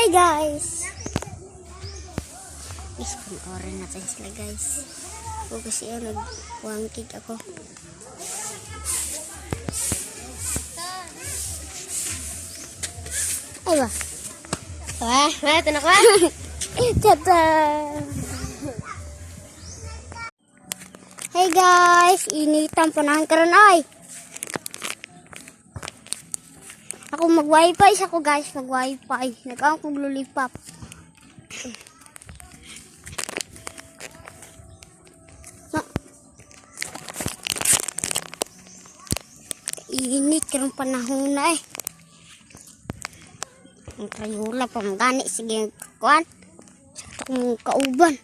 guys! Is panoorin natin sila guys. O kasi nag-wangkig ako. Ay ba? Ito na ko. Tata! Hey guys! Initan po na karon ay! Ako mag-wifi siya ko guys. Mag-wifi. Nag-ang kong lollipop. Init karong panahon na eh. Ang trayula pa magani sige kuan. Sa akong kauban.